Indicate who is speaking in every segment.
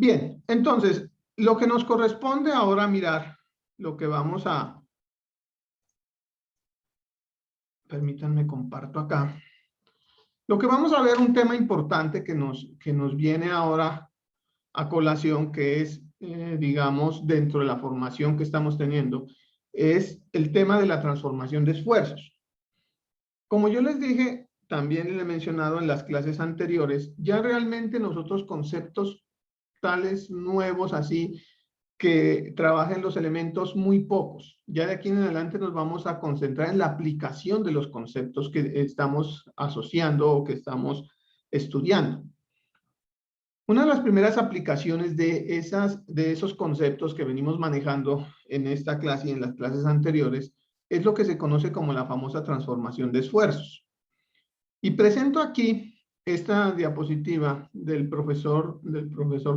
Speaker 1: Bien, entonces, lo que nos corresponde ahora mirar, lo que vamos a... Permítanme, comparto acá. Lo que vamos a ver, un tema importante que nos viene ahora a colación, que es, digamos, dentro de la formación que estamos teniendo, es el tema de la transformación de esfuerzos. Como yo les dije, también les he mencionado en las clases anteriores, ya realmente nosotros conceptos tales nuevos así, que trabajen los elementos muy pocos. Ya de aquí en adelante nos vamos a concentrar en la aplicación de los conceptos que estamos asociando o que estamos estudiando. Una de las primeras aplicaciones de esos conceptos que venimos manejando en esta clase y en las clases anteriores es lo que se conoce como la famosa transformación de esfuerzos. Y presento aquí esta diapositiva del profesor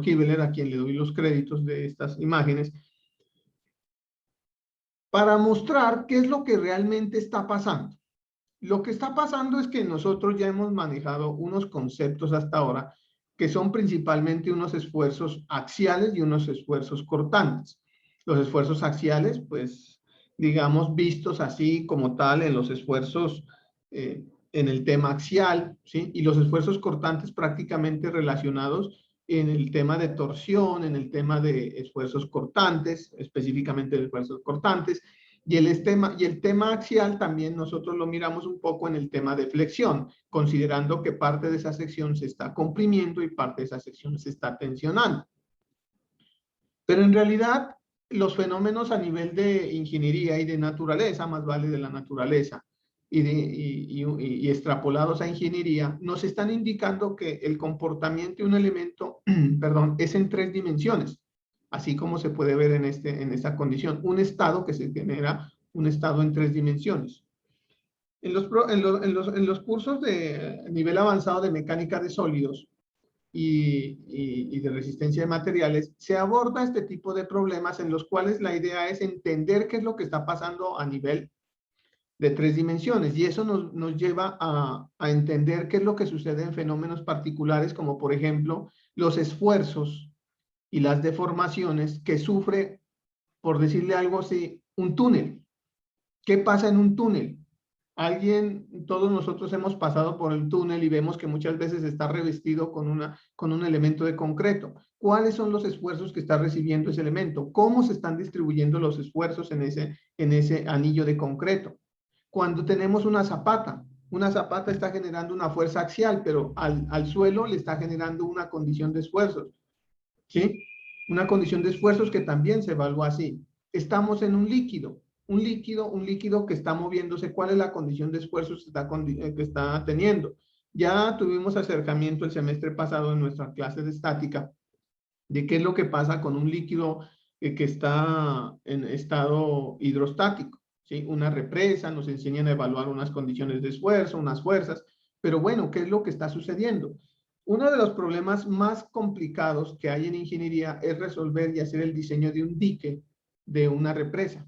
Speaker 1: Hibbeler, a quien le doy los créditos de estas imágenes, para mostrar qué es lo que realmente está pasando. Lo que está pasando es que nosotros ya hemos manejado unos conceptos hasta ahora que son principalmente unos esfuerzos axiales y unos esfuerzos cortantes. Los esfuerzos axiales, pues, digamos, vistos así como tal en los esfuerzos en el tema axial, ¿sí? Y los esfuerzos cortantes prácticamente relacionados en el tema de torsión, en el tema de esfuerzos cortantes, específicamente de esfuerzos cortantes, y el tema axial también nosotros lo miramos un poco en el tema de flexión, considerando que parte de esa sección se está comprimiendo y parte de esa sección se está tensionando. Pero en realidad, los fenómenos a nivel de ingeniería y de naturaleza, más vale de la naturaleza, y extrapolados a ingeniería, nos están indicando que el comportamiento de un elemento, perdón, es en 3 dimensiones, así como se puede ver en esta condición, un estado que se genera, un estado en 3 dimensiones. En los cursos de nivel avanzado de mecánica de sólidos y de resistencia de materiales, se aborda este tipo de problemas en los cuales la idea es entender qué es lo que está pasando a nivel de 3 dimensiones, y eso nos lleva a entender qué es lo que sucede en fenómenos particulares, como por ejemplo los esfuerzos y las deformaciones que sufre, por decirle algo así, un túnel. ¿Qué pasa en un túnel? Todos nosotros hemos pasado por el túnel y vemos que muchas veces está revestido con un elemento de concreto. ¿Cuáles son los esfuerzos que está recibiendo ese elemento? ¿Cómo se están distribuyendo los esfuerzos en ese anillo de concreto? Cuando tenemos una zapata está generando una fuerza axial, pero al suelo le está generando una condición de esfuerzos, ¿sí? Una condición de esfuerzos que también se evalúa así. Estamos en un líquido que está moviéndose. ¿Cuál es la condición de esfuerzos que está teniendo? Ya tuvimos acercamiento el semestre pasado en nuestra clase de estática de qué es lo que pasa con un líquido que está en estado hidrostático, ¿sí? Una represa, nos enseñan a evaluar unas condiciones de esfuerzo, unas fuerzas, pero bueno, ¿qué es lo que está sucediendo? Uno de los problemas más complicados que hay en ingeniería es resolver y hacer el diseño de un dique de una represa,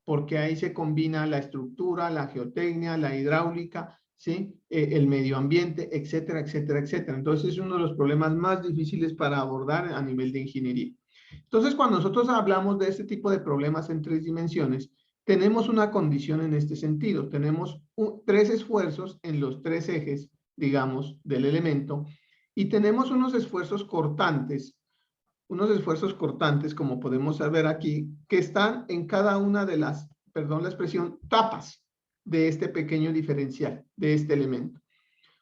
Speaker 1: porque ahí se combina la estructura, la geotecnia, la hidráulica, ¿sí? El medio ambiente, etcétera, etcétera, etcétera. Entonces es uno de los problemas más difíciles para abordar a nivel de ingeniería. Entonces, cuando nosotros hablamos de este tipo de problemas en 3 dimensiones, tenemos una condición en este sentido. Tenemos 3 esfuerzos en los 3 ejes, digamos, del elemento, y tenemos unos esfuerzos cortantes, como podemos ver aquí, que están en cada una de las, perdón la expresión, tapas de este pequeño diferencial, de este elemento.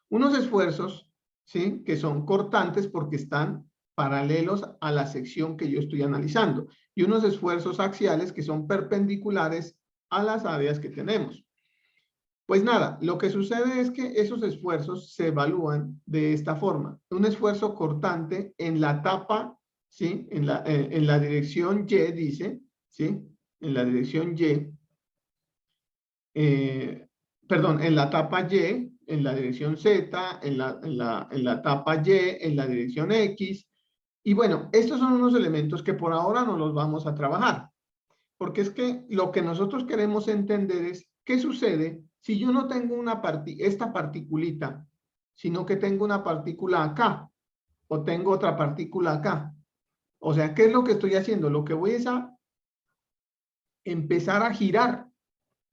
Speaker 1: Unos esfuerzos, ¿sí?, que son cortantes porque están paralelos a la sección que yo estoy analizando, y unos esfuerzos axiales que son perpendiculares a las áreas que tenemos. Pues nada, lo que sucede es que esos esfuerzos se evalúan de esta forma. Un esfuerzo cortante en la tapa, ¿sí?, en la dirección Y, dice, ¿sí?, en la dirección Y, perdón, en la tapa Y, en la dirección Z, en la tapa Y, en la dirección X. Y bueno, estos son unos elementos que por ahora no los vamos a trabajar, porque es que lo que nosotros queremos entender es qué sucede si yo no tengo esta particulita, sino que tengo una partícula acá, o tengo otra partícula acá. O sea, ¿qué es lo que estoy haciendo? Lo que voy es a empezar a girar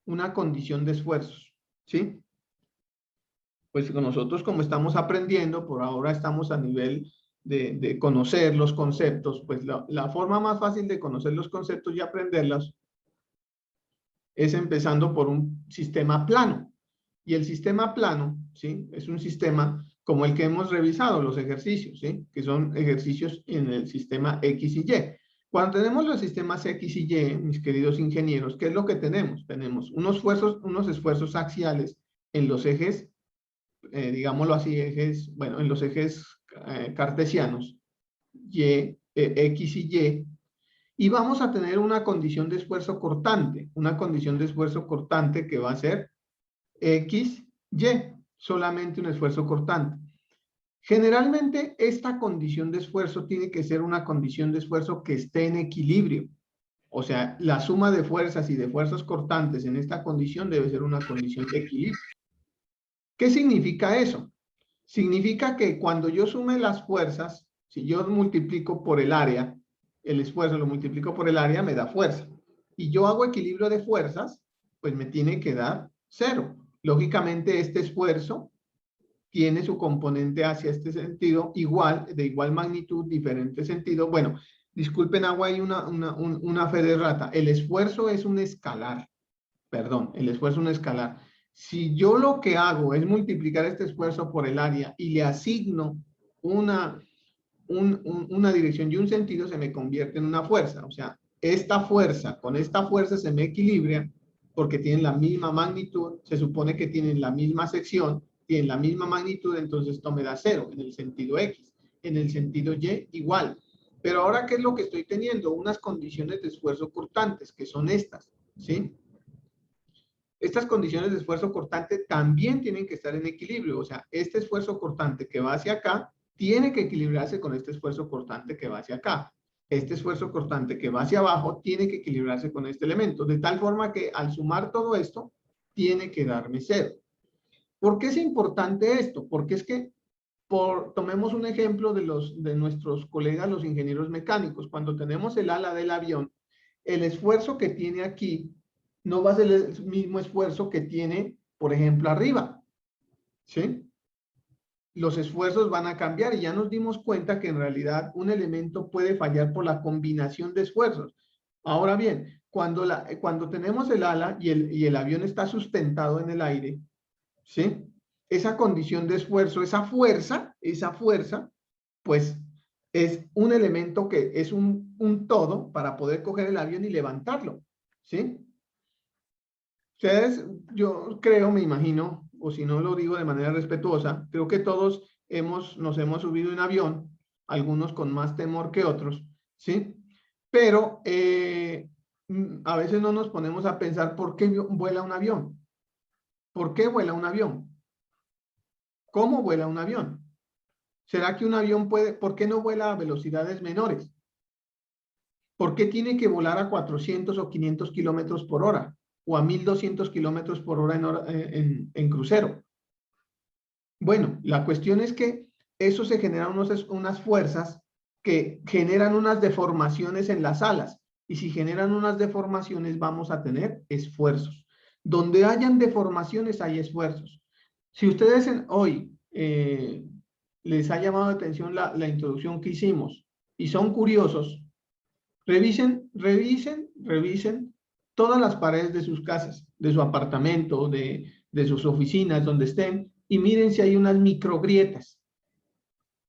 Speaker 1: una condición de esfuerzos, ¿sí? Pues nosotros como estamos aprendiendo, por ahora estamos a nivel de conocer los conceptos, pues la forma más fácil de conocer los conceptos y aprenderlos es empezando por un sistema plano. Y el sistema plano, ¿sí? Es un sistema como el que hemos revisado, los ejercicios, ¿sí? Que son ejercicios en el sistema X y Y. Cuando tenemos los sistemas X y Y, mis queridos ingenieros, ¿qué es lo que tenemos? Tenemos unos esfuerzos axiales en los ejes, digámoslo así, bueno, en los ejes cartesianos, X y Y, y vamos a tener una condición de esfuerzo cortante, que va a ser X, Y, solamente un esfuerzo cortante. Generalmente esta condición de esfuerzo tiene que ser una condición de esfuerzo que esté en equilibrio. O sea, la suma de fuerzas y de fuerzas cortantes en esta condición debe ser una condición de equilibrio. ¿Qué significa eso? Significa que cuando yo sume las fuerzas, si yo multiplico por el área, el esfuerzo lo multiplico por el área, me da fuerza. Y yo hago equilibrio de fuerzas, pues me tiene que dar 0. Lógicamente, este esfuerzo tiene su componente hacia este sentido, igual, de igual magnitud, diferente sentido. Bueno, disculpen, agua, hay una fe de rata. El esfuerzo es un escalar. Perdón, el esfuerzo es un escalar. Si yo lo que hago es multiplicar este esfuerzo por el área y le asigno una dirección y un sentido, se me convierte en una fuerza. O sea, esta fuerza con esta fuerza se me equilibra porque tienen la misma magnitud, se supone que tienen la misma sección, tienen la misma magnitud, entonces esto me da 0 en el sentido X. En el sentido Y, igual. Pero ahora, ¿qué es lo que estoy teniendo? Unas condiciones de esfuerzo cortantes, que son estas, ¿sí? Estas condiciones de esfuerzo cortante también tienen que estar en equilibrio. O sea, este esfuerzo cortante que va hacia acá tiene que equilibrarse con este esfuerzo cortante que va hacia acá. Este esfuerzo cortante que va hacia abajo tiene que equilibrarse con este elemento, de tal forma que al sumar todo esto, tiene que darme 0. ¿Por qué es importante esto? Porque es que, tomemos un ejemplo de nuestros colegas, los ingenieros mecánicos. Cuando tenemos el ala del avión, el esfuerzo que tiene aquí no va a ser el mismo esfuerzo que tiene, por ejemplo, arriba, ¿sí? Los esfuerzos van a cambiar y ya nos dimos cuenta que en realidad un elemento puede fallar por la combinación de esfuerzos. Ahora bien, cuando tenemos el ala y el avión está sustentado en el aire, ¿sí? Esa condición de esfuerzo, esa fuerza, pues es un elemento que es un todo para poder coger el avión y levantarlo, ¿sí? Ustedes, yo creo, me imagino, o si no lo digo de manera respetuosa, creo que todos nos hemos subido en avión, algunos con más temor que otros, ¿sí? Pero a veces no nos ponemos a pensar por qué vuela un avión. ¿Por qué vuela un avión? ¿Cómo vuela un avión? ¿Será que un avión por qué no vuela a velocidades menores? ¿Por qué tiene que volar a 400 o 500 kilómetros por hora? O a 1200 kilómetros por hora en crucero. Bueno, la cuestión es que eso se generan unas fuerzas que generan unas deformaciones en las alas. Y si generan unas deformaciones, vamos a tener esfuerzos. Donde hayan deformaciones, hay esfuerzos. Si ustedes hoy les ha llamado la atención la introducción que hicimos y son curiosos, revisen todas las paredes de sus casas, de su apartamento, de sus oficinas, donde estén, y miren si hay unas microgrietas,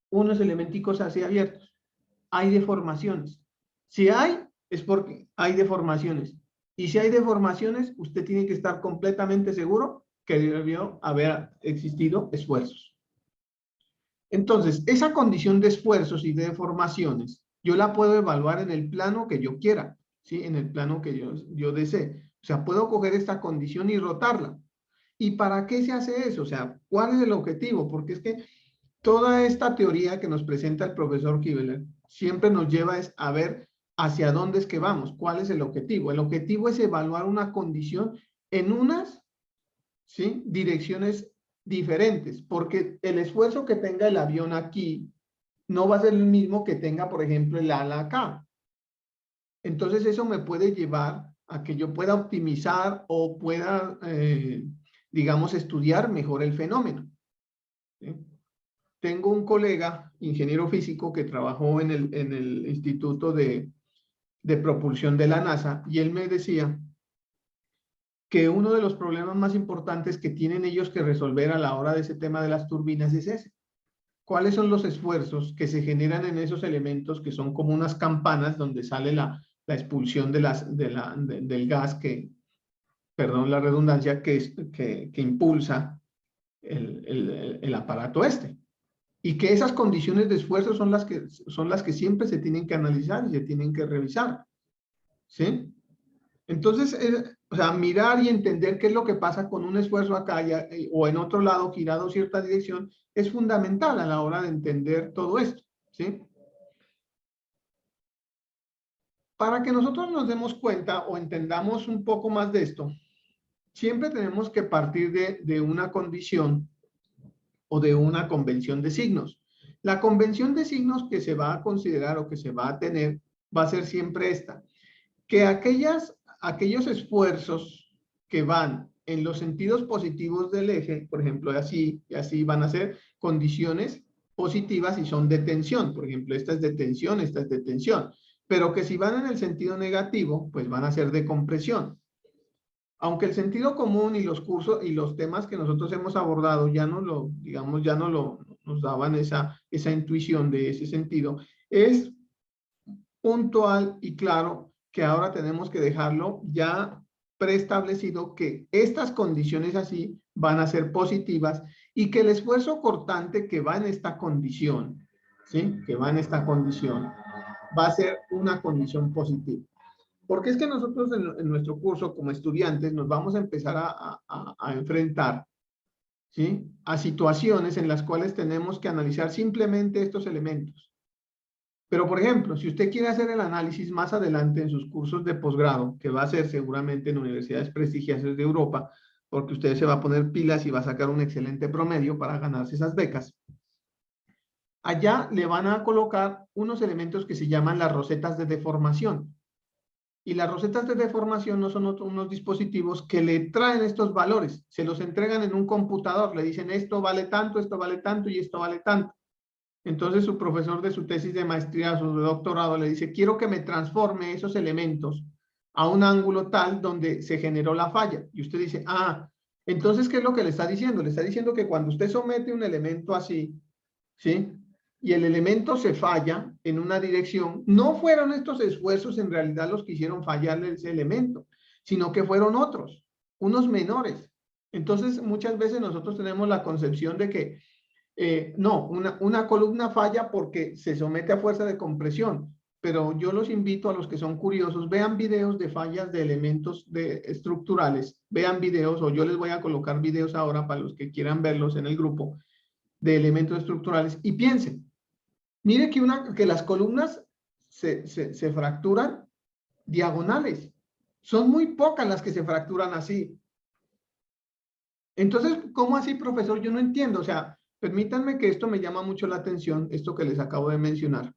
Speaker 1: unos elementicos así abiertos. Hay deformaciones. Si hay, es porque hay deformaciones. Y si hay deformaciones, usted tiene que estar completamente seguro que debió haber existido esfuerzos. Entonces, esa condición de esfuerzos y de deformaciones, yo la puedo evaluar en el plano que yo quiera, ¿sí? En el plano que yo desee. O sea, puedo coger esta condición y rotarla. ¿Y para qué se hace eso? O sea, ¿cuál es el objetivo? Porque es que toda esta teoría que nos presenta el profesor Kibler siempre nos lleva a ver hacia dónde es que vamos, cuál es el objetivo. El objetivo es evaluar una condición en unas, ¿sí?, direcciones diferentes, porque el esfuerzo que tenga el avión aquí no va a ser el mismo que tenga, por ejemplo, el ala acá. Entonces eso me puede llevar a que yo pueda optimizar o pueda, digamos, estudiar mejor el fenómeno, ¿sí? Tengo un colega, ingeniero físico, que trabajó en el Instituto de Propulsión de la NASA, y él me decía que uno de los problemas más importantes que tienen ellos que resolver a la hora de ese tema de las turbinas es ese. ¿Cuáles son los esfuerzos que se generan en esos elementos que son como unas campanas donde sale la expulsión del gas que, perdón la redundancia, que impulsa el aparato este? Y que esas condiciones de esfuerzo son las que siempre se tienen que analizar y se tienen que revisar, ¿sí? Entonces, o sea, mirar y entender qué es lo que pasa con un esfuerzo acá o en otro lado girado cierta dirección es fundamental a la hora de entender todo esto, ¿sí? Para que nosotros nos demos cuenta o entendamos un poco más de esto, siempre tenemos que partir de una condición o de una convención de signos. La convención de signos que se va a considerar o que se va a tener va a ser siempre esta, que aquellos esfuerzos que van en los sentidos positivos del eje, por ejemplo, así y así, van a ser condiciones positivas y son de tensión. Por ejemplo, esta es de tensión, esta es de tensión. Pero que si van en el sentido negativo, pues van a ser de compresión. Aunque el sentido común y los cursos y los temas que nosotros hemos abordado ya no lo, digamos, ya no nos daban esa intuición de ese sentido, es puntual y claro que ahora tenemos que dejarlo ya preestablecido que estas condiciones así van a ser positivas y que el esfuerzo cortante que va en esta condición, ¿sí? Que va en esta condición, va a ser una condición positiva. Porque es que nosotros en nuestro curso como estudiantes nos vamos a empezar a enfrentar, ¿sí? A situaciones en las cuales tenemos que analizar simplemente estos elementos. Pero, por ejemplo, si usted quiere hacer el análisis más adelante en sus cursos de posgrado, que va a ser seguramente en universidades prestigiosas de Europa, porque usted se va a poner pilas y va a sacar un excelente promedio para ganarse esas becas, allá le van a colocar unos elementos que se llaman las rosetas de deformación. Y las rosetas de deformación no son unos dispositivos que le traen estos valores, se los entregan en un computador, le dicen esto vale tanto y esto vale tanto. Entonces su profesor de su tesis de maestría o de doctorado le dice, quiero que me transforme esos elementos a un ángulo tal donde se generó la falla. Y usted dice, ah, entonces, ¿qué es lo que le está diciendo? Le está diciendo que cuando usted somete un elemento así, ¿sí? Y el elemento se falla en una dirección, no fueron estos esfuerzos en realidad los que hicieron fallarle ese elemento, sino que fueron otros, unos menores. Entonces, muchas veces nosotros tenemos la concepción de que no, una columna falla porque se somete a fuerza de compresión, pero yo los invito a los que son curiosos, vean videos de fallas de elementos estructurales, vean videos, o yo les voy a colocar videos ahora para los que quieran verlos en el grupo, de elementos estructurales, y piensen, mire que las columnas se fracturan diagonales, son muy pocas las que se fracturan así. Entonces, ¿cómo así, profesor? Yo no entiendo, o sea, permítanme que esto me llama mucho la atención, esto que les acabo de mencionar.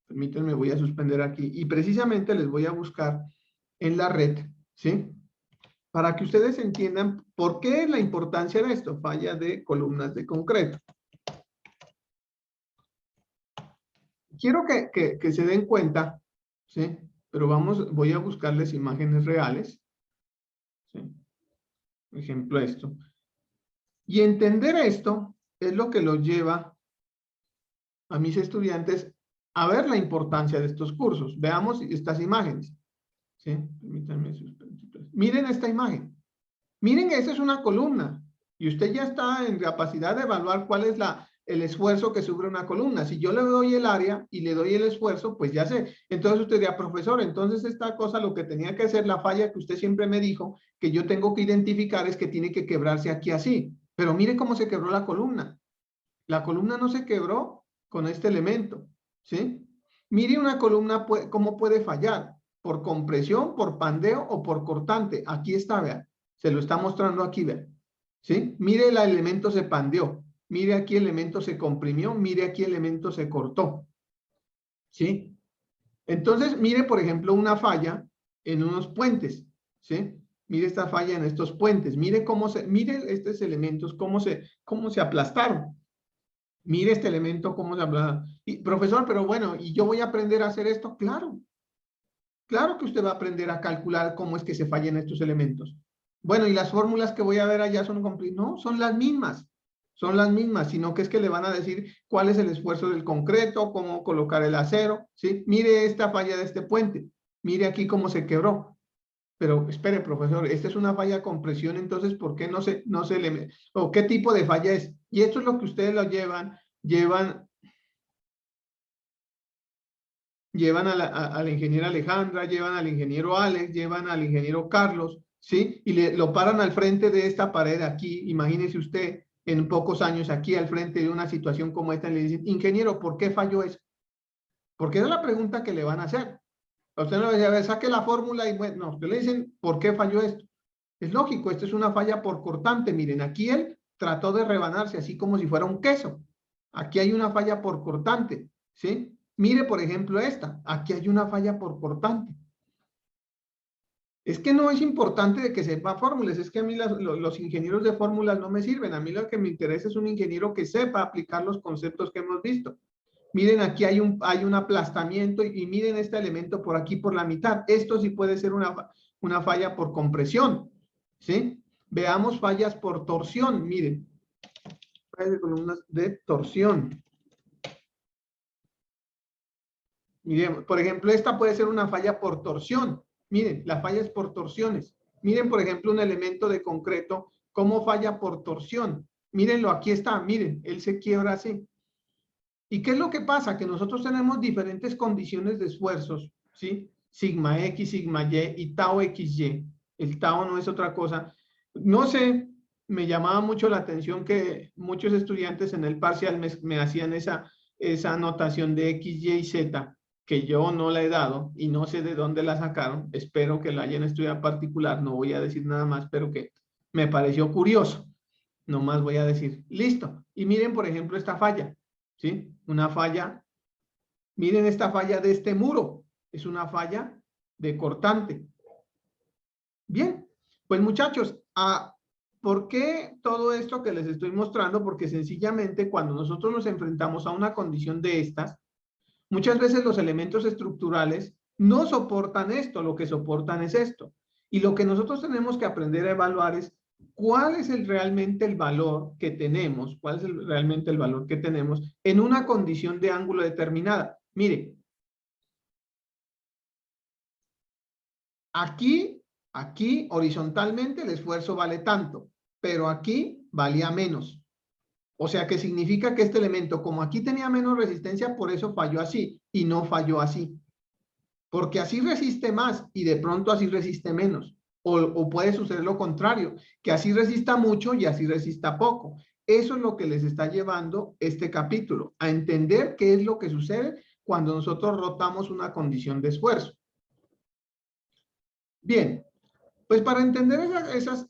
Speaker 1: Permítanme, voy a suspender aquí y precisamente les voy a buscar en la red, ¿sí? Para que ustedes entiendan por qué la importancia de esto, falla de columnas de concreto. Quiero que se den cuenta, ¿sí? Pero voy a buscarles imágenes reales, ¿sí? Por ejemplo, esto. Y entender esto es lo que los lleva a mis estudiantes a ver la importancia de estos cursos. Veamos estas imágenes. ¿Sí? Permítanme. Miren esta imagen. Miren, esa es una columna. Y usted ya está en capacidad de evaluar cuál es el esfuerzo que sufre una columna. Si yo le doy el área y le doy el esfuerzo, pues ya sé. Entonces usted dirá, profesor, entonces esta cosa lo que tenía que hacer, la falla que usted siempre me dijo, que yo tengo que identificar es que tiene que quebrarse aquí así. Pero mire cómo se quebró la columna. La columna no se quebró con este elemento, ¿sí? Mire una columna cómo puede fallar, por compresión, por pandeo o por cortante. Aquí está, vean, se lo está mostrando aquí, vean, ¿sí? Mire, el elemento se pandeó. mire aquí el elemento se comprimió, mire aquí el elemento se cortó, ¿sí? Entonces, mire, por ejemplo, una falla en unos puentes, ¿sí? Mire esta falla en estos puentes, mire mire estos elementos, cómo se aplastaron. Mire este elemento, cómo se aplastaron. Y, profesor, pero bueno, ¿y yo voy a aprender a hacer esto? Claro, claro que usted va a aprender a calcular cómo es que se fallan estos elementos. Bueno, y las fórmulas que voy a ver allá son complicadas. No, son las mismas, sino que es que le van a decir cuál es el esfuerzo del concreto, cómo colocar el acero, ¿sí? Mire esta falla de este puente, mire aquí cómo se quebró. Pero espere, profesor, esta es una falla de compresión, entonces, ¿por qué no se le... o qué tipo de falla es? Y esto es lo que ustedes lo llevan a la ingeniera Alejandra, llevan al ingeniero Alex, llevan al ingeniero Carlos, ¿sí? Y lo paran al frente de esta pared aquí, imagínese usted, en pocos años aquí al frente de una situación como esta, y le dicen, ingeniero, ¿por qué falló eso? Porque esa es la pregunta que le van a hacer. A usted no le dice, a ver, saque la fórmula y bueno, no, usted le dicen, ¿por qué falló esto? Es lógico, esto es una falla por cortante. Miren, aquí él trató de rebanarse así como si fuera un queso. Aquí hay una falla por cortante, ¿sí? Mire, por ejemplo, esta. Aquí hay una falla por cortante. Es que no es importante de que sepa fórmulas, es que a mí los ingenieros de fórmulas no me sirven. A mí lo que me interesa es un ingeniero que sepa aplicar los conceptos que hemos visto. Miren, aquí hay un aplastamiento y miren este elemento por aquí por la mitad. Esto sí puede ser una falla por compresión, ¿sí? Veamos fallas por torsión, miren. Fallas de columnas de torsión. Miren, por ejemplo, esta puede ser una falla por torsión. Miren, la falla es por torsiones. Miren, por ejemplo, un elemento de concreto, cómo falla por torsión. Mírenlo, aquí está, miren, él se quiebra así. ¿Y qué es lo que pasa? Que nosotros tenemos diferentes condiciones de esfuerzos, ¿sí? Sigma X, sigma Y y tau XY. El tau no es otra cosa. No sé, me llamaba mucho la atención que muchos estudiantes en el parcial me hacían esa anotación de X, Y y Z, que yo no la he dado y no sé de dónde la sacaron. Espero que la hayan estudiado particular, no voy a decir nada más, pero que me pareció curioso. No más voy a decir, listo. Y miren, por ejemplo, esta falla. ¿Sí? Una falla, miren esta falla de este muro, es una falla de cortante. Bien, pues muchachos, ¿por qué todo esto que les estoy mostrando? Porque sencillamente cuando nosotros nos enfrentamos a una condición de estas, muchas veces los elementos estructurales no soportan esto, lo que soportan es esto. Y lo que nosotros tenemos que aprender a evaluar es cuál es realmente el valor que tenemos, cuál es realmente el valor que tenemos en una condición de ángulo determinada. Mire, aquí horizontalmente el esfuerzo vale tanto, pero aquí valía menos. O sea que significa que este elemento, como aquí tenía menos resistencia, por eso falló así y no falló así. Porque así resiste más y de pronto así resiste menos. O puede suceder lo contrario, que así resista mucho y así resista poco. Eso es lo que les está llevando este capítulo, a entender qué es lo que sucede cuando nosotros rotamos una condición de esfuerzo. Bien, pues para entender esas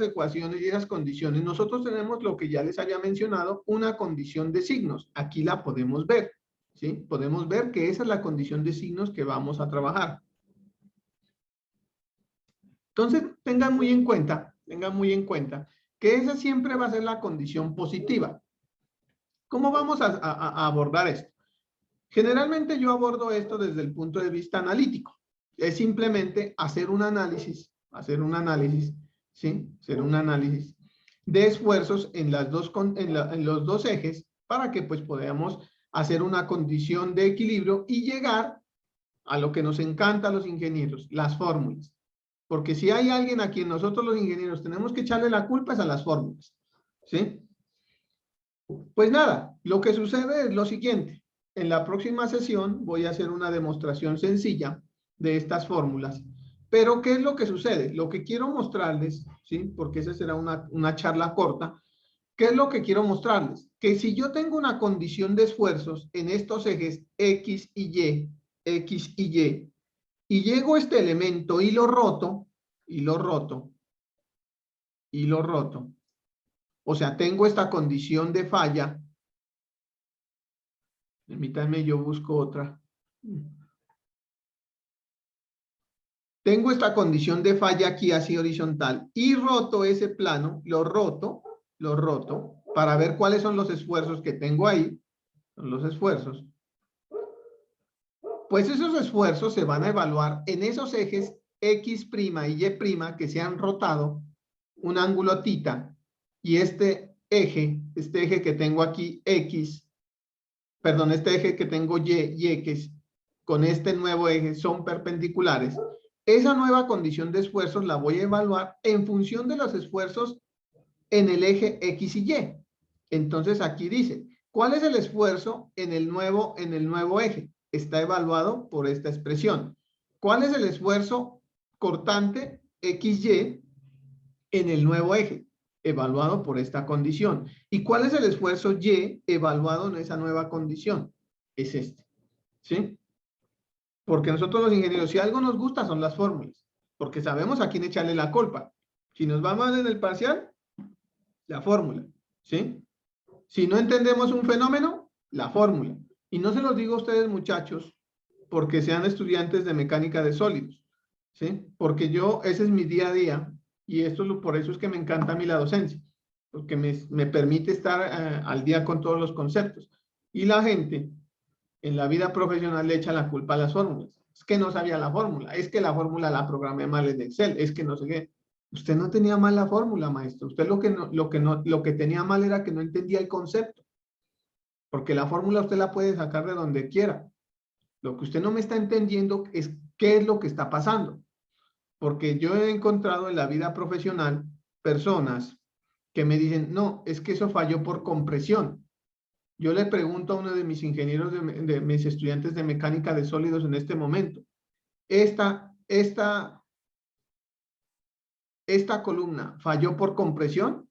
Speaker 1: ecuaciones y esas condiciones, nosotros tenemos lo que ya les había mencionado, una condición de signos. Aquí la podemos ver, ¿sí? Podemos ver que esa es la condición de signos que vamos a trabajar. Entonces, tengan muy en cuenta que esa siempre va a ser la condición positiva. ¿Cómo vamos a abordar esto? Generalmente yo abordo esto desde el punto de vista analítico. Es simplemente hacer un análisis, ¿sí? Hacer un análisis de esfuerzos en los dos ejes para que pues podamos hacer una condición de equilibrio y llegar a lo que nos encanta a los ingenieros, las fórmulas. Porque si hay alguien a quien nosotros los ingenieros tenemos que echarle la culpa es a las fórmulas, ¿sí? Pues nada, lo que sucede es lo siguiente. En la próxima sesión voy a hacer una demostración sencilla de estas fórmulas. Pero, ¿qué es lo que sucede? Lo que quiero mostrarles, ¿sí? Porque esa será una charla corta. ¿Qué es lo que quiero mostrarles? Que si yo tengo una condición de esfuerzos en estos ejes X y Y, y llego a este elemento y lo roto, O sea, tengo esta condición de falla. Permítanme, yo busco otra. Tengo esta condición de falla aquí así horizontal y roto ese plano, lo roto para ver cuáles son los esfuerzos que tengo ahí. Son los esfuerzos. Pues esos esfuerzos se van a evaluar en esos ejes X' y Y' que se han rotado un ángulo θ y este eje que tengo aquí X, perdón, este eje que tengo Y X con este nuevo eje son perpendiculares. Esa nueva condición de esfuerzos la voy a evaluar en función de los esfuerzos en el eje X y Y. Entonces aquí dice, ¿cuál es el esfuerzo en el nuevo eje? Está evaluado por esta expresión. ¿Cuál es el esfuerzo cortante XY en el nuevo eje? Evaluado por esta condición. ¿Y cuál es el esfuerzo Y evaluado en esa nueva condición? Es este. ¿Sí? Porque nosotros los ingenieros, si algo nos gusta son las fórmulas, porque sabemos a quién echarle la culpa. Si nos va mal en el parcial, la fórmula, ¿sí? Si no entendemos un fenómeno, la fórmula. Y no se los digo a ustedes, muchachos, porque sean estudiantes de mecánica de sólidos, ¿sí? Porque yo, ese es mi día a día, y por eso es que me encanta a mí la docencia, porque me permite estar al día con todos los conceptos. Y la gente en la vida profesional le echa la culpa a las fórmulas. Es que no sabía la fórmula, es que la fórmula la programé mal en Excel, es que no sé qué. Usted no tenía mal la fórmula, maestro. Usted lo que tenía mal era que no entendía el concepto. Porque la fórmula usted la puede sacar de donde quiera. Lo que usted no me está entendiendo es qué es lo que está pasando. Porque yo he encontrado en la vida profesional personas que me dicen, no, es que eso falló por compresión. Yo le pregunto a uno de mis ingenieros, de mis estudiantes de mecánica de sólidos en este momento, esta columna falló por compresión.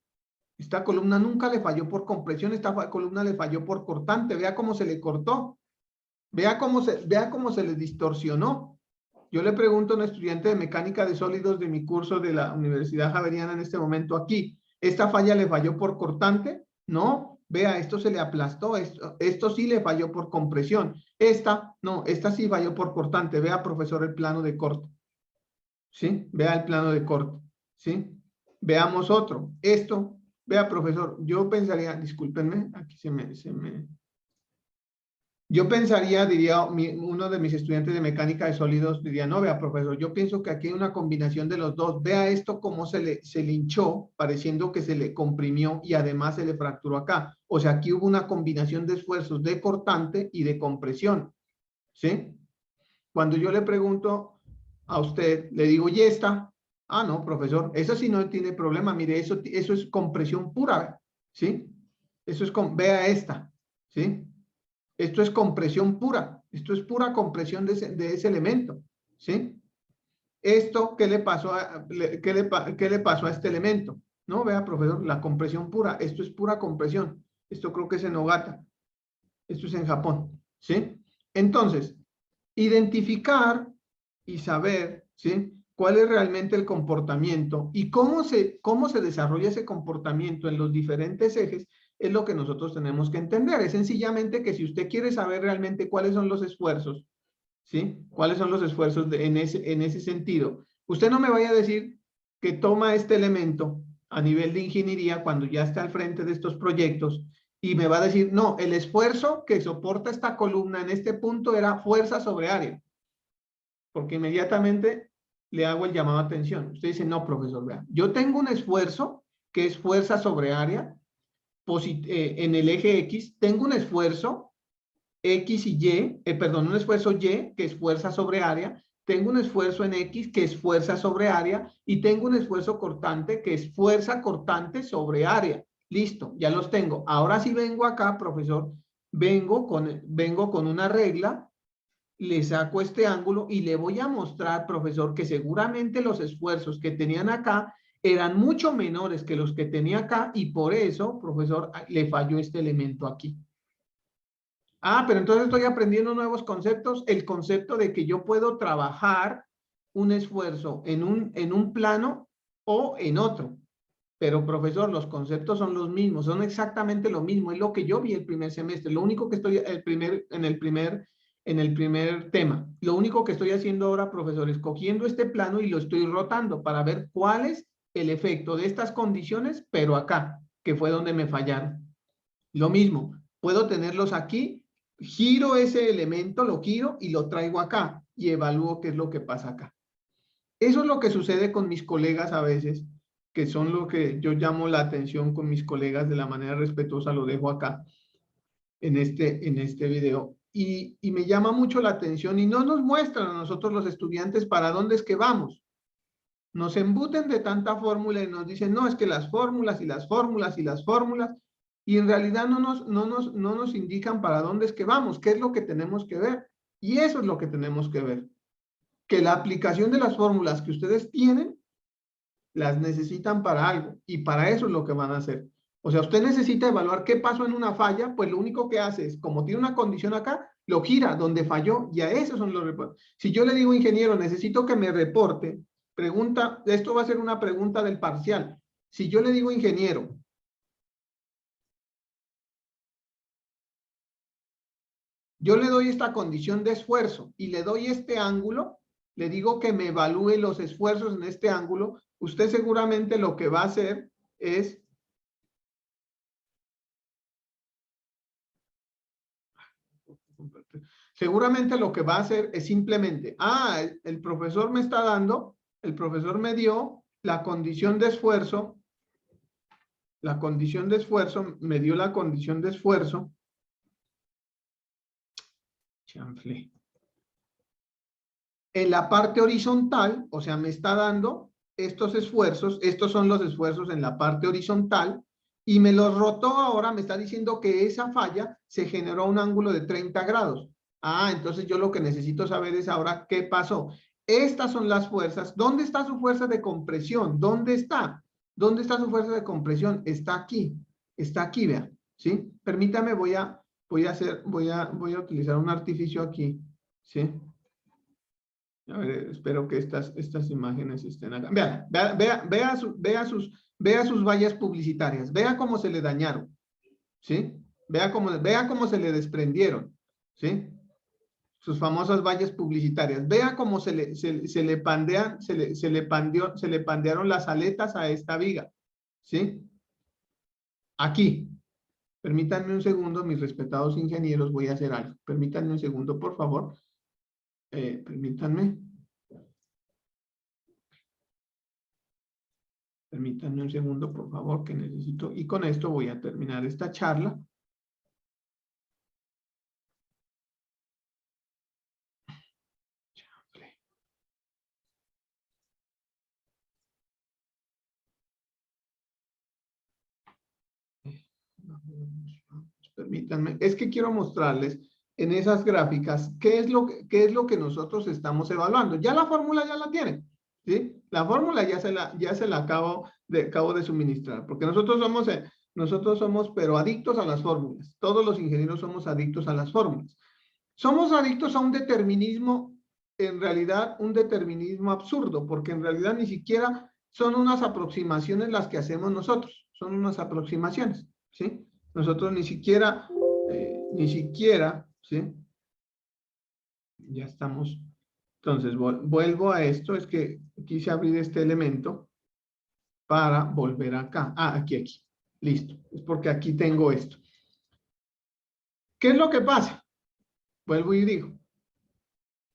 Speaker 1: Esta columna nunca le falló por compresión, esta columna le falló por cortante. Vea cómo se le cortó, vea cómo se le distorsionó. Yo le pregunto a un estudiante de mecánica de sólidos de mi curso de la Universidad Javeriana en este momento aquí, ¿esta falla le falló por cortante? No, vea, esto se le aplastó, esto sí le falló por compresión. No, esta sí falló por cortante. Vea, profesor, el plano de corte. ¿Sí? Vea el plano de corte. ¿Sí? Veamos otro. Vea, profesor, yo pensaría, discúlpenme, aquí yo pensaría, diría uno de mis estudiantes de mecánica de sólidos, diría, no, vea, profesor, yo pienso que aquí hay una combinación de los dos. Vea esto cómo se le hinchó, pareciendo que se le comprimió y además se le fracturó acá. O sea, aquí hubo una combinación de esfuerzos de cortante y de compresión. ¿Sí? Cuando yo le pregunto a usted, le digo, ¿y esta? Ah, no, profesor, esa sí no tiene problema. Mire, eso es compresión pura, ¿sí? Vea esta, ¿sí? Esto es compresión pura. Esto es pura compresión de ese elemento, ¿sí? Esto, ¿qué le pasó qué le pasó a este elemento? No, vea, profesor, la compresión pura. Esto es pura compresión. Esto creo que es en Nogata. Esto es en Japón, ¿sí? Entonces, identificar y saber, ¿sí? Cuál es realmente el comportamiento y cómo se desarrolla ese comportamiento en los diferentes ejes es lo que nosotros tenemos que entender. Es sencillamente que si usted quiere saber realmente cuáles son los esfuerzos, ¿sí? ¿Cuáles son los esfuerzos en ese sentido? Usted no me vaya a decir que toma este elemento a nivel de ingeniería cuando ya está al frente de estos proyectos y me va a decir, no, el esfuerzo que soporta esta columna en este punto era fuerza sobre área. Porque inmediatamente le hago el llamado a atención. Usted dice, no, profesor, vea, yo tengo un esfuerzo que es fuerza sobre área en el eje X, tengo un esfuerzo X y Y, perdón, un esfuerzo Y que es fuerza sobre área, tengo un esfuerzo en X que es fuerza sobre área y tengo un esfuerzo cortante que es fuerza cortante sobre área. Listo, ya los tengo. Ahora sí vengo acá, profesor, vengo con una regla, le saco este ángulo y le voy a mostrar, profesor, que seguramente los esfuerzos que tenían acá eran mucho menores que los que tenía acá y por eso, profesor, le falló este elemento aquí. Ah, pero entonces estoy aprendiendo nuevos conceptos. El concepto de que yo puedo trabajar un esfuerzo en un plano o en otro. Pero profesor, los conceptos son los mismos, son exactamente lo mismo, es lo que yo vi el primer semestre, lo único que estoy en el primer tema, lo único que estoy haciendo ahora, profesor, es cogiendo este plano y lo estoy rotando para ver cuál es el efecto de estas condiciones, pero acá, que fue donde me fallaron. Lo mismo, puedo tenerlos aquí, giro ese elemento, lo giro y lo traigo acá y evalúo qué es lo que pasa acá. Eso es lo que sucede con mis colegas a veces, que son lo que yo llamo la atención con mis colegas de la manera respetuosa, lo dejo acá en este video. Y me llama mucho la atención y no nos muestran a nosotros los estudiantes para dónde es que vamos. Nos embuten de tanta fórmula y nos dicen, no, es que las fórmulas y las fórmulas y las fórmulas, y en realidad no nos indican para dónde es que vamos, qué es lo que tenemos que ver. Y eso es lo que tenemos que ver. Que la aplicación de las fórmulas que ustedes tienen, las necesitan para algo, y para eso es lo que van a hacer. O sea, usted necesita evaluar qué pasó en una falla, pues lo único que hace es, como tiene una condición acá, lo gira donde falló, y a esos son los reportes. Si yo le digo, ingeniero, necesito que me reporte, pregunta, esto va a ser una pregunta del parcial. Si yo le digo, ingeniero, yo le doy esta condición de esfuerzo y le doy este ángulo, le digo que me evalúe los esfuerzos en este ángulo, usted seguramente lo que va a hacer es seguramente lo que va a hacer es simplemente, el profesor me está dando, el profesor me dio la condición de esfuerzo, me dio la condición de esfuerzo, chanfle, en la parte horizontal, o sea, me está dando estos esfuerzos, estos son los esfuerzos en la parte horizontal, y me los rotó ahora, me está diciendo que esa falla se generó a un ángulo de 30 grados. Entonces yo lo que necesito saber es ahora qué pasó. Estas son las fuerzas. ¿Dónde está su fuerza de compresión? ¿Dónde está? ¿Dónde está su fuerza de compresión? Está aquí, vean, ¿sí? Permítame, voy a utilizar un artificio aquí, ¿sí? A ver, espero que estas imágenes estén acá. Vea sus vallas publicitarias. Vea cómo se le dañaron. ¿Sí? Vea cómo se le desprendieron. ¿Sí? Sus famosas vallas publicitarias. Vea cómo se le pandearon las aletas a esta viga. ¿Sí? Aquí. Permítanme un segundo, mis respetados ingenieros, voy a hacer algo. Permítanme un segundo, por favor. Permítanme. Permítanme un segundo, por favor, que necesito. Y con esto voy a terminar esta charla. Permítanme. Es que quiero mostrarles en esas gráficas qué es lo que nosotros estamos evaluando. Ya la fórmula ya la tienen. ¿Sí? La fórmula ya se la acabo de suministrar, porque nosotros somos pero adictos a las fórmulas. Todos los ingenieros somos adictos a las fórmulas. Somos adictos a un determinismo, en realidad un determinismo absurdo, porque en realidad ni siquiera son unas aproximaciones las que hacemos nosotros, son unas aproximaciones, ¿sí? Nosotros ni siquiera, ¿sí? Ya estamos. Entonces, vuelvo a esto, es que quise abrir este elemento para volver acá. Aquí. Listo. Es porque aquí tengo esto. ¿Qué es lo que pasa? Vuelvo y digo.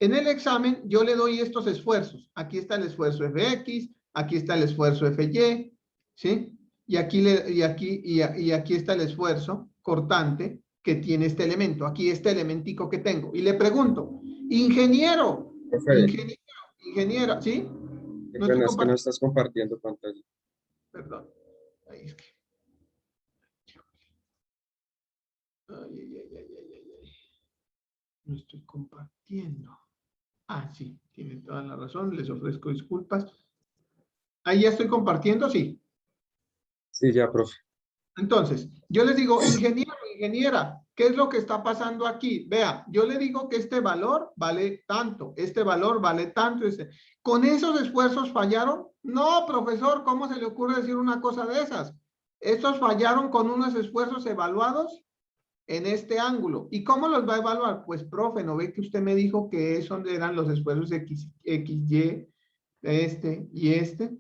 Speaker 1: En el examen yo le doy estos esfuerzos. Aquí está el esfuerzo Fx, aquí está el esfuerzo Fy, ¿sí? Y aquí está el esfuerzo cortante que tiene este elemento. Aquí este elementico que tengo. Y le pregunto, ingeniero, ingeniera, ¿sí?
Speaker 2: No es que no estás compartiendo pantalla.
Speaker 1: Perdón. Ahí es que. Ay. No estoy compartiendo. Sí, tiene toda la razón. Les ofrezco disculpas. Ahí ya estoy compartiendo, sí.
Speaker 2: Sí, ya, profe.
Speaker 1: Entonces, yo les digo, ingeniero, ingeniera, ¿Qué es lo que está pasando aquí? Vea, yo le digo que este valor vale tanto, este valor vale tanto. ¿Con esos esfuerzos fallaron? No, profesor, ¿cómo se le ocurre decir una cosa de esas? Estos fallaron con unos esfuerzos evaluados en este ángulo. ¿Y cómo los va a evaluar? Pues, profe, ¿no ve que usted me dijo que esos eran los esfuerzos XY, este y este?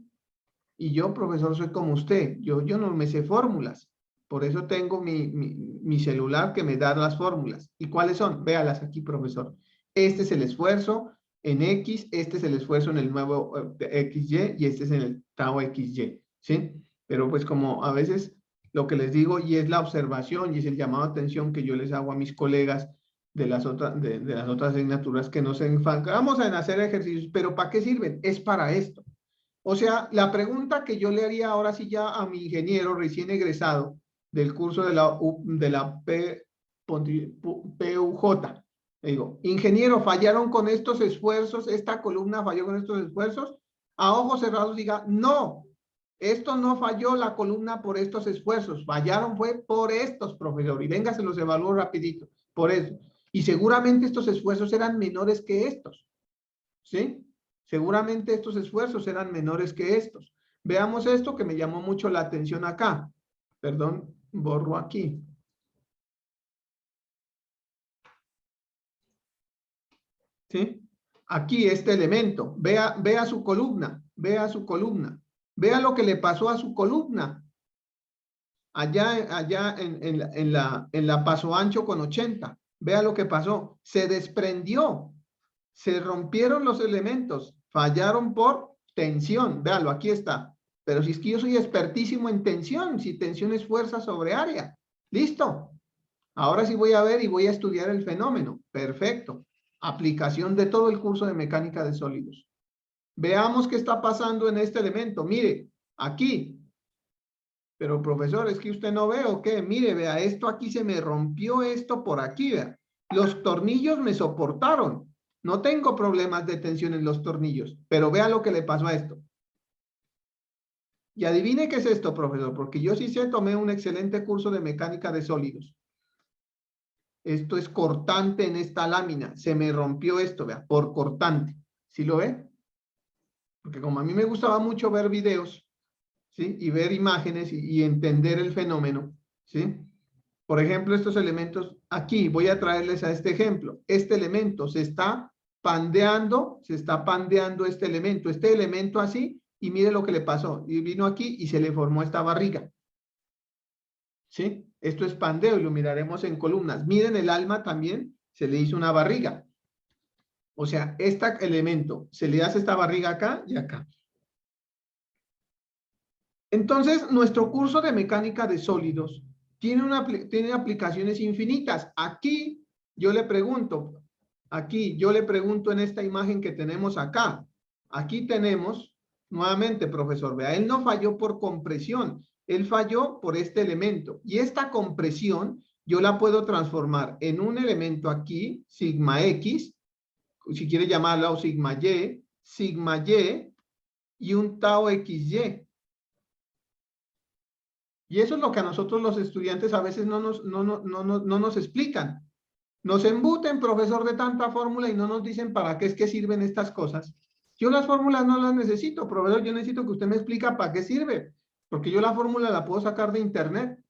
Speaker 1: Y yo, profesor, soy como usted. Yo no me sé fórmulas. Por eso tengo mi celular que me da las fórmulas. ¿Y cuáles son? Véalas aquí, profesor. Este es el esfuerzo en X, este es el esfuerzo en el nuevo XY y este es en el tau XY. ¿Sí? Pero pues como a veces lo que les digo y es la observación y es el llamado de atención que yo les hago a mis colegas de las otras asignaturas que no se enfocan. Vamos a hacer ejercicios, pero ¿para qué sirven? Es para esto. O sea, la pregunta que yo le haría ahora sí ya a mi ingeniero recién egresado del curso de la PUJ, le digo, ingeniero, ¿fallaron con estos esfuerzos? ¿Esta columna falló con estos esfuerzos? A ojos cerrados diga, no, esto no falló la columna por estos esfuerzos, fallaron fue por estos, profesor, y venga, se los evalúo rapidito, por eso. Y seguramente estos esfuerzos eran menores que estos, ¿sí? Seguramente estos esfuerzos eran menores que estos. Veamos esto que me llamó mucho la atención acá. Perdón, borro aquí. ¿Sí? Aquí este elemento. Vea su columna. Vea su columna. Vea lo que le pasó a su columna. Allá en la paso ancho con 80. Vea lo que pasó. Se desprendió. Se rompieron los elementos. Fallaron por tensión. Véalo, aquí está. Pero si es que yo soy expertísimo en tensión, si tensión es fuerza sobre área. Listo. Ahora sí voy a ver y voy a estudiar el fenómeno. Perfecto. Aplicación de todo el curso de mecánica de sólidos. Veamos qué está pasando en este elemento. Mire, aquí. Pero profesor, es que usted no ve o qué. Mire, vea, esto aquí se me rompió esto por aquí, vea. Los tornillos me soportaron. No tengo problemas de tensión en los tornillos, pero vea lo que le pasó a esto. Y adivine qué es esto, profesor, porque yo sí sé, tomé un excelente curso de mecánica de sólidos. Esto es cortante en esta lámina. Se me rompió esto, vea, por cortante. ¿Sí lo ve? Porque como a mí me gustaba mucho ver videos, ¿sí? Y ver imágenes y entender el fenómeno, ¿sí? Por ejemplo, estos elementos, aquí voy a traerles a este ejemplo. Este elemento se está pandeando este elemento así, y mire lo que le pasó. Y vino aquí y se le formó esta barriga. ¿Sí? Esto es pandeo y lo miraremos en columnas. Miren el alma también, se le hizo una barriga. O sea, este elemento se le hace esta barriga acá y acá. Entonces, nuestro curso de mecánica de sólidos tiene aplicaciones infinitas. Aquí yo le pregunto en esta imagen que tenemos acá. Aquí tenemos, nuevamente, profesor, vea, él no falló por compresión, él falló por este elemento. Y esta compresión yo la puedo transformar en un elemento aquí, sigma X, si quiere llamarla, o sigma y un tau XY. Y eso es lo que a nosotros los estudiantes a veces no nos explican. Nos embuten, profesor, de tanta fórmula y no nos dicen para qué es que sirven estas cosas. Yo las fórmulas no las necesito, profesor, yo necesito que usted me explique para qué sirve, porque yo la fórmula la puedo sacar de internet.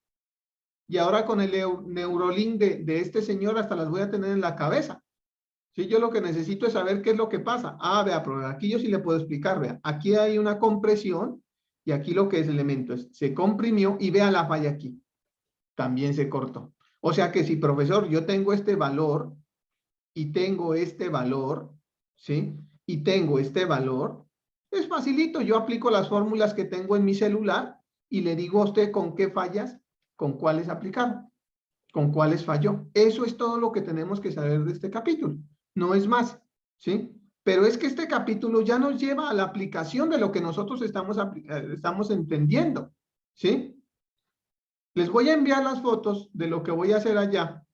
Speaker 1: Y ahora con el Neurolink de este señor hasta las voy a tener en la cabeza. Sí, yo lo que necesito es saber qué es lo que pasa. Ah, vea, pero aquí yo sí le puedo explicar, vea. Aquí hay una compresión y aquí lo que es el elemento es, se comprimió y vea la falla aquí. También se cortó. O sea que si, profesor, yo tengo este valor y tengo este valor, ¿sí? Y tengo este valor, es facilito. Yo aplico las fórmulas que tengo en mi celular y le digo a usted con qué fallas, con cuáles aplicar, con cuáles falló. Eso es todo lo que tenemos que saber de este capítulo. No es más, ¿sí? Pero es que este capítulo ya nos lleva a la aplicación de lo que nosotros estamos entendiendo, ¿sí? Les voy a enviar las fotos de lo que voy a hacer allá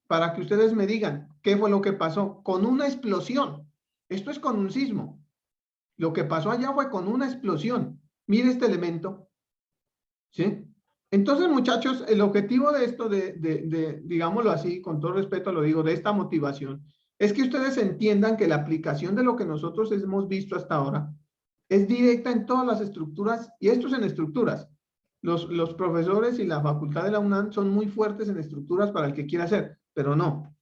Speaker 1: para que ustedes me digan qué fue lo que pasó con una explosión. Esto es con un sismo. Lo que pasó allá fue con una explosión. Mire este elemento, ¿sí? Entonces, muchachos, el objetivo de esto, digámoslo así, con todo respeto lo digo, de esta motivación, es que ustedes entiendan que la aplicación de lo que nosotros hemos visto hasta ahora es directa en todas las estructuras, y esto es en estructuras. Los profesores y la facultad de la UNAM son muy fuertes en estructuras para el que quiera hacer, pero no.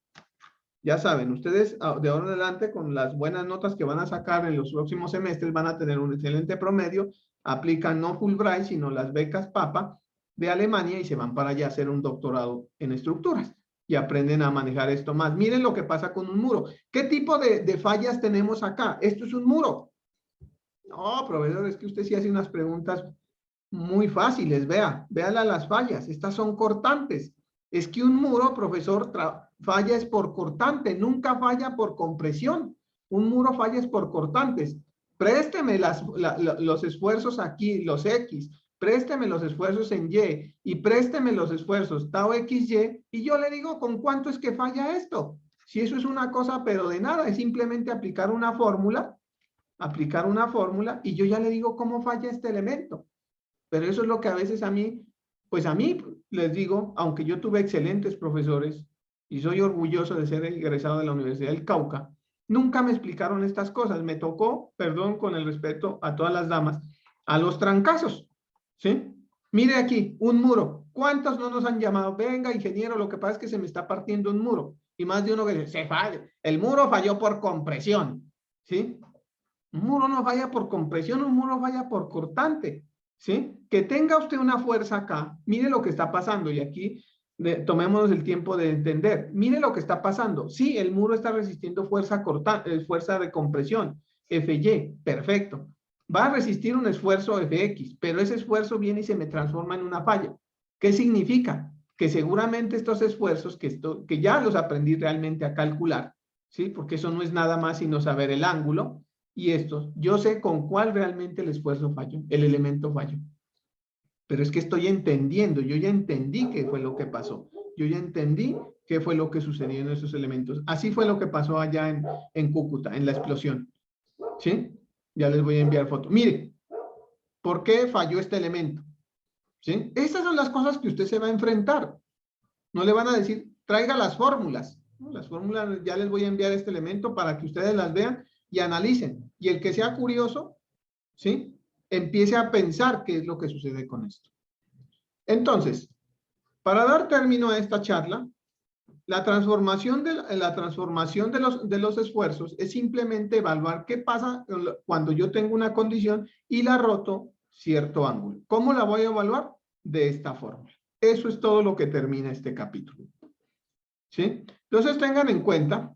Speaker 1: Ya saben, ustedes de ahora en adelante, con las buenas notas que van a sacar en los próximos semestres, van a tener un excelente promedio, aplican no Fulbright, sino las becas PAPA de Alemania y se van para allá a hacer un doctorado en estructuras y aprenden a manejar esto más. Miren lo que pasa con un muro. ¿Qué tipo de fallas tenemos acá? Esto es un muro. No, profesor, es que usted sí hace unas preguntas muy fáciles. Véala las fallas. Estas son cortantes. Es que un muro, profesor, falla es por cortante, nunca falla por compresión. Un muro falla es por cortantes. Présteme los esfuerzos aquí, los X, présteme los esfuerzos en Y y présteme los esfuerzos tau XY y yo le digo con cuánto es que falla esto. Si eso es una cosa, pero de nada, es simplemente aplicar una fórmula y yo ya le digo cómo falla este elemento. Pero eso es lo que a veces a mí les digo, aunque yo tuve excelentes profesores y soy orgulloso de ser egresado de la Universidad del Cauca, nunca me explicaron estas cosas. Me tocó, perdón, con el respeto a todas las damas, a los trancazos, ¿sí? Mire aquí, un muro. ¿Cuántos no nos han llamado? Venga, ingeniero, lo que pasa es que se me está partiendo un muro. Y más de uno que dice, se falla. El muro falló por compresión, ¿sí? Un muro no falla por compresión, un muro falla por cortante, ¿sí? Que tenga usted una fuerza acá, mire lo que está pasando, y aquí tomémonos el tiempo de entender. Mire lo que está pasando. Sí, el muro está resistiendo fuerza fuerza de compresión, Fy, perfecto. Va a resistir un esfuerzo Fx, pero ese esfuerzo viene y se me transforma en una falla. ¿Qué significa? Que seguramente estos esfuerzos, que ya los aprendí realmente a calcular, ¿sí? Porque eso no es nada más sino saber el ángulo, y estos, yo sé con cuál realmente el esfuerzo falló, el elemento falló. Pero es que estoy entendiendo, yo ya entendí qué fue lo que pasó. Yo ya entendí qué fue lo que sucedió en esos elementos. Así fue lo que pasó allá en Cúcuta, en la explosión. ¿Sí? Ya les voy a enviar fotos. Mire, ¿por qué falló este elemento? ¿Sí? Estas son las cosas que usted se va a enfrentar. No le van a decir, traiga las fórmulas. ¿No? Las fórmulas, ya les voy a enviar este elemento para que ustedes las vean y analicen. Y el que sea curioso, ¿sí? Empiece a pensar qué es lo que sucede con esto. Entonces, para dar término a esta charla, la transformación de los esfuerzos es simplemente evaluar qué pasa cuando yo tengo una condición y la roto cierto ángulo. ¿Cómo la voy a evaluar? De esta forma. Eso es todo lo que termina este capítulo. ¿Sí? Entonces tengan en cuenta